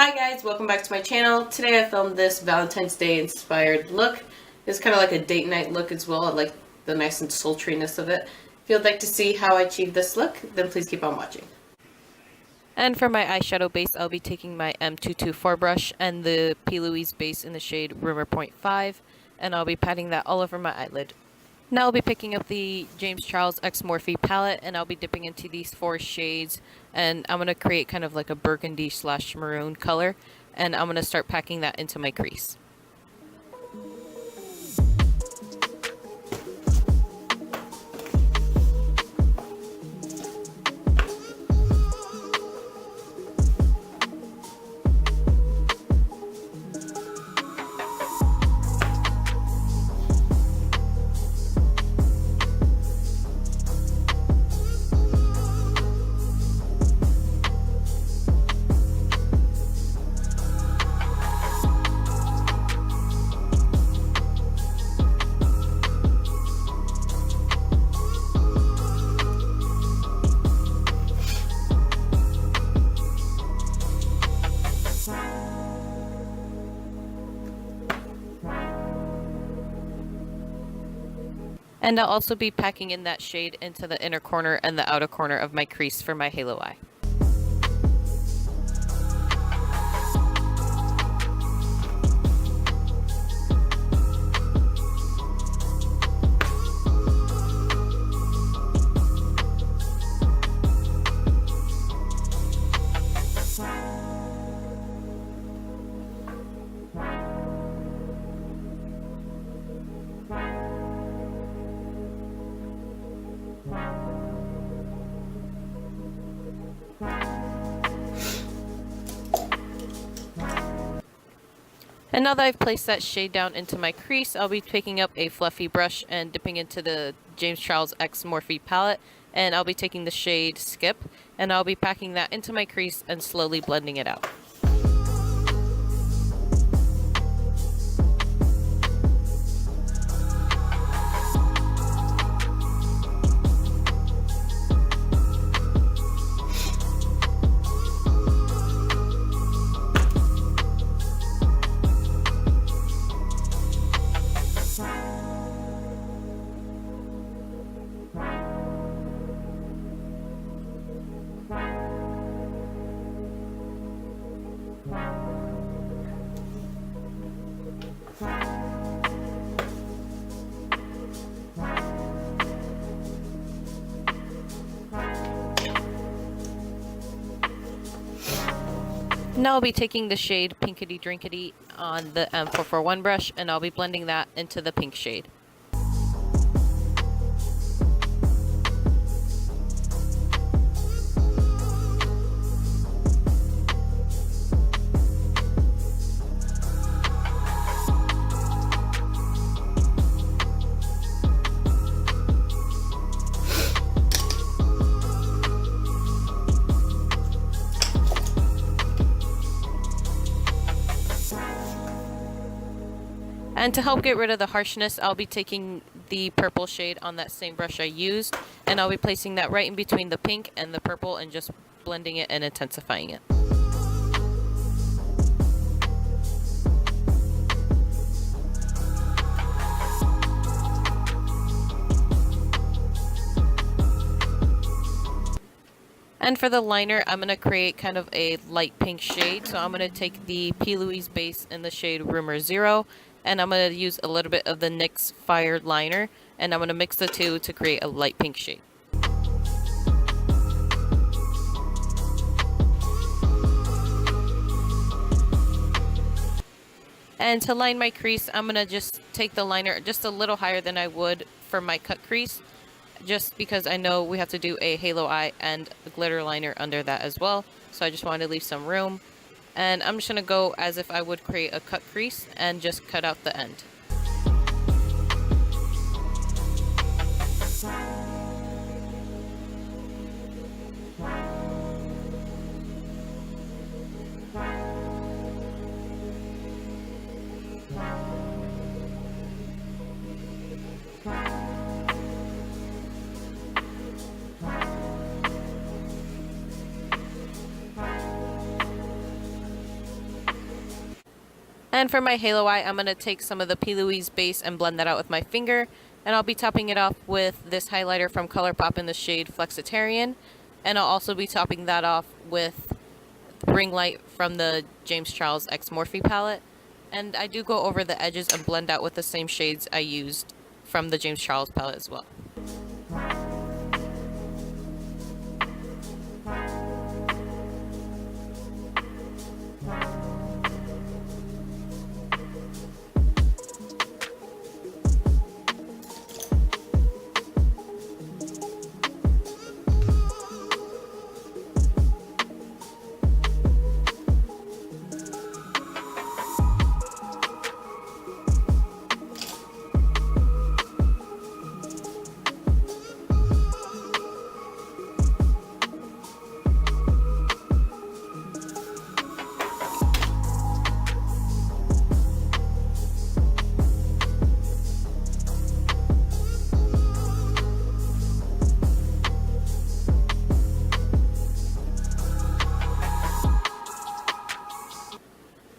Hi guys, welcome back to my channel. Today I filmed this Valentine's Day inspired look. It's kind of like a date night look as well. I like the nice and sultriness of it. If you'd like to see how I achieved this look, then please keep on watching. And for my eyeshadow base, I'll be taking my M224 brush and the p.louise base in the shade Rumor 0.5, and I'll be patting that all over my eyelid. Now I'll be picking up the James Charles X Morphe palette, and I'll be dipping into these 4 shades, and I'm going to create kind of like a burgundy / maroon color, and I'm going to start packing that into my crease. And I'll also be packing in that shade into the inner corner and the outer corner of my crease for my halo eye. And now that I've placed that shade down into my crease, I'll be picking up a fluffy brush and dipping into the James Charles X Morphe palette, and I'll be taking the shade Skip, and I'll be packing that into my crease and slowly blending it out. Now I'll be taking the shade Pinkity Drinkity on the M441 brush, and I'll be blending that into the pink shade. And to help get rid of the harshness, I'll be taking the purple shade on that same brush I used, and I'll be placing that right in between the pink and the purple and just blending it and intensifying it. And for the liner, I'm going to create kind of a light pink shade, so I'm going to take the p.louise base in the shade Rumor 0, and I'm going to use a little bit of the NYX Fire liner, and I'm going to mix the two to create a light pink shade. And to line my crease, I'm going to just take the liner just a little higher than I would for my cut crease, just because I know we have to do a halo eye and a glitter liner under that as well, so I just wanted to leave some room. And I'm just going to go as if I would create a cut crease and just cut out the end. And for my halo eye, I'm going to take some of the p.louise base and blend that out with my finger. And I'll be topping it off with this highlighter from ColourPop in the shade Flexitarian. And I'll also be topping that off with Ring Light from the James Charles X Morphe palette. And I do go over the edges and blend out with the same shades I used from the James Charles palette as well.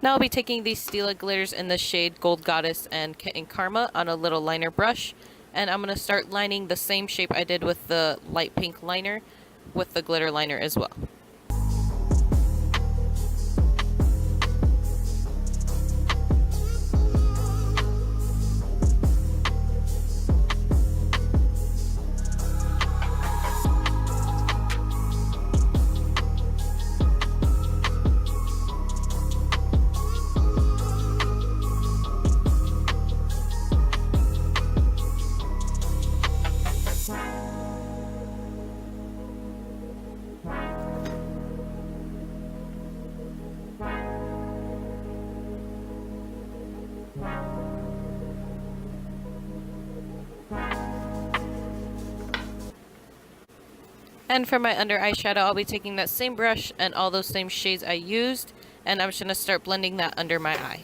Now I'll be taking these Stila glitters in the shade Gold Goddess and Kitten Karma on a little liner brush. And I'm going to start lining the same shape I did with the light pink liner with the glitter liner as well. And for my under eye shadow, I'll be taking that same brush and all those same shades I used, and I'm just going to start blending that under my eye.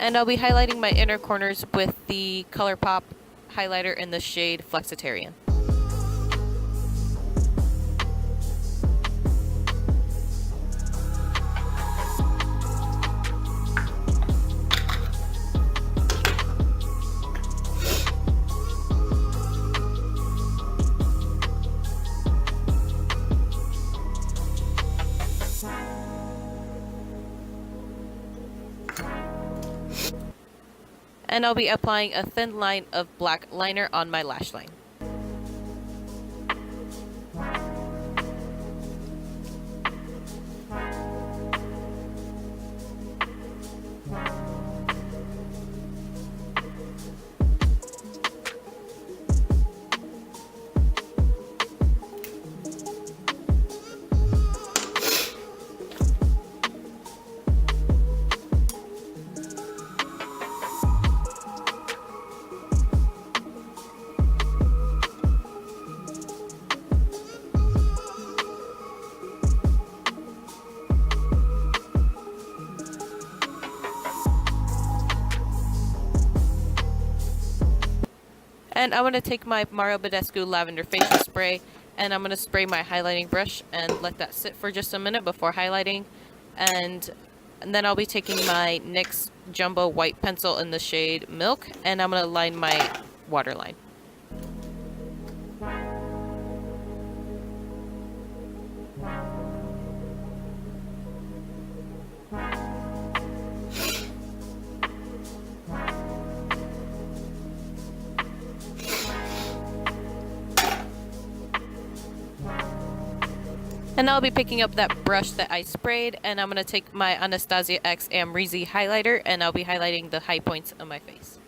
And I'll be highlighting my inner corners with the ColourPop highlighter in the shade Flexitarian. And I'll be applying a thin line of black liner on my lash line. And I'm going to take my Mario Badescu Lavender Facial Spray, and I'm going to spray my highlighting brush and let that sit for just a minute before highlighting. And then I'll be taking my NYX Jumbo White Pencil in the shade Milk, and I'm going to line my waterline. And I'll be picking up that brush that I sprayed, and I'm going to take my Anastasia X Amrezy Highlighter, and I'll be highlighting the high points of my face.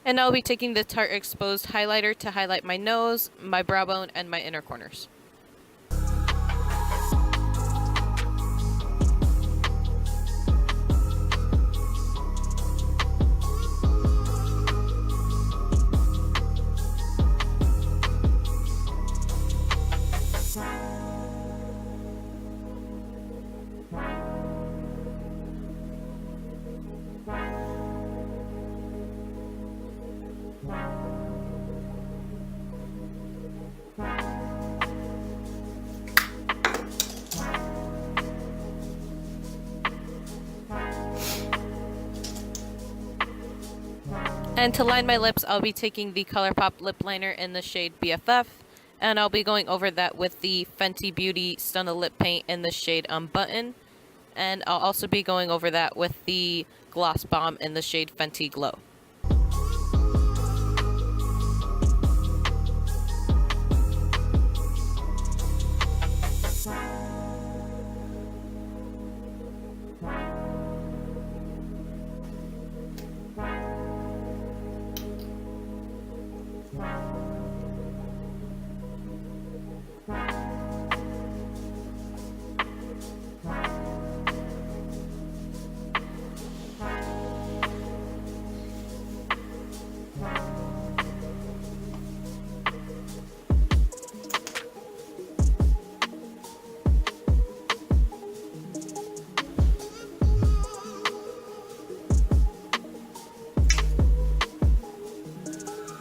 And I'll be taking the Tarte Exposed highlighter to highlight my nose, my brow bone, and my inner corners. And to line my lips, I'll be taking the ColourPop lip liner in the shade BFF, and I'll be going over that with the Fenty Beauty Stunna lip paint in the shade Unbutton, and I'll also be going over that with the Gloss Bomb in the shade Fenty Glow.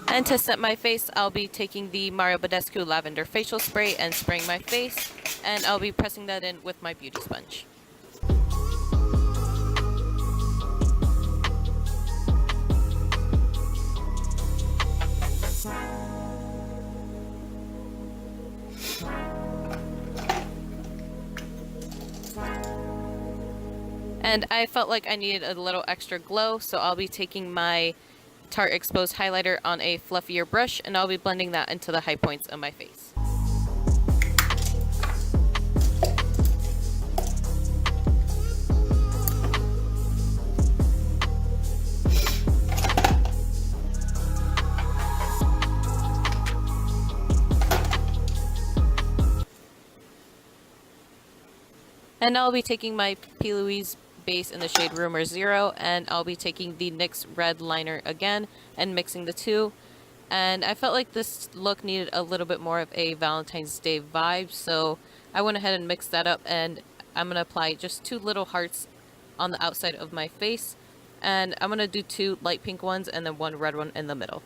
And to set my face, I'll be taking the Mario Badescu Lavender Facial Spray and spraying my face, and I'll be pressing that in with my beauty sponge. And I felt like I needed a little extra glow, so I'll be taking my Tarte Exposed highlighter on a fluffier brush, and I'll be blending that into the high points of my face. And I'll be taking my p.louise base in the shade Rumor 0, and I'll be taking the NYX red liner again and mixing the two. And I felt like this look needed a little bit more of a Valentine's Day vibe, so I went ahead and mixed that up, and I'm going to apply just 2 little hearts on the outside of my face, and I'm going to do 2 light pink ones and then 1 red one in the middle.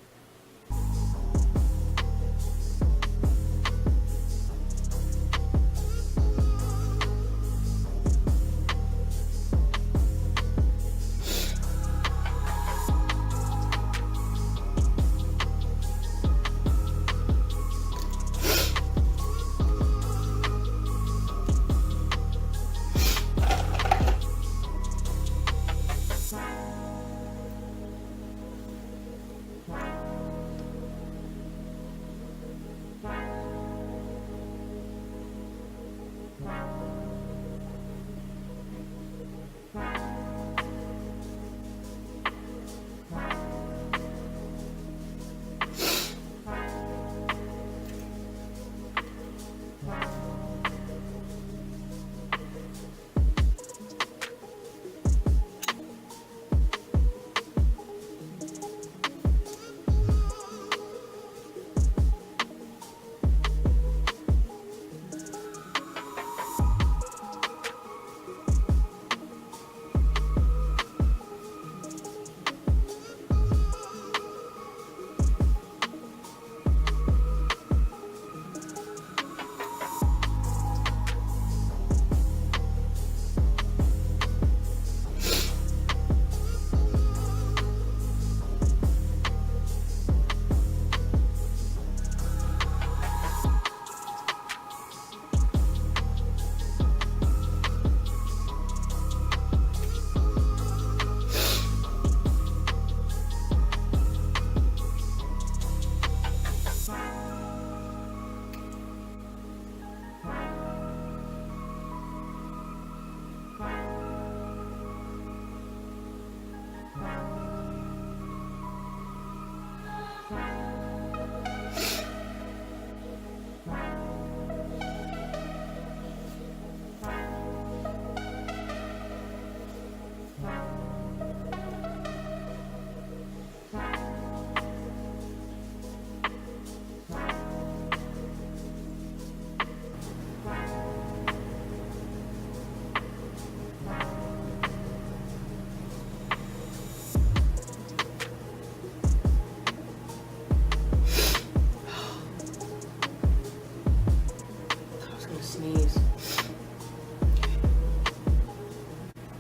sneeze.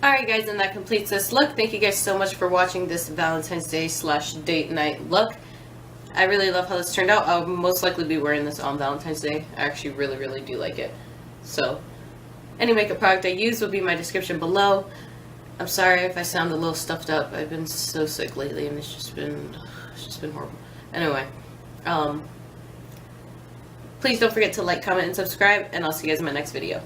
Alright guys, and that completes this look. Thank you guys so much for watching this Valentine's Day / date night look. I really love how this turned out. I'll most likely be wearing this on Valentine's Day. I actually really do like it. So, any makeup product I use will be in my description below. I'm sorry if I sound a little stuffed up. I've been so sick lately and it's just been horrible. Anyway, please don't forget to like, comment, and subscribe, and I'll see you guys in my next video.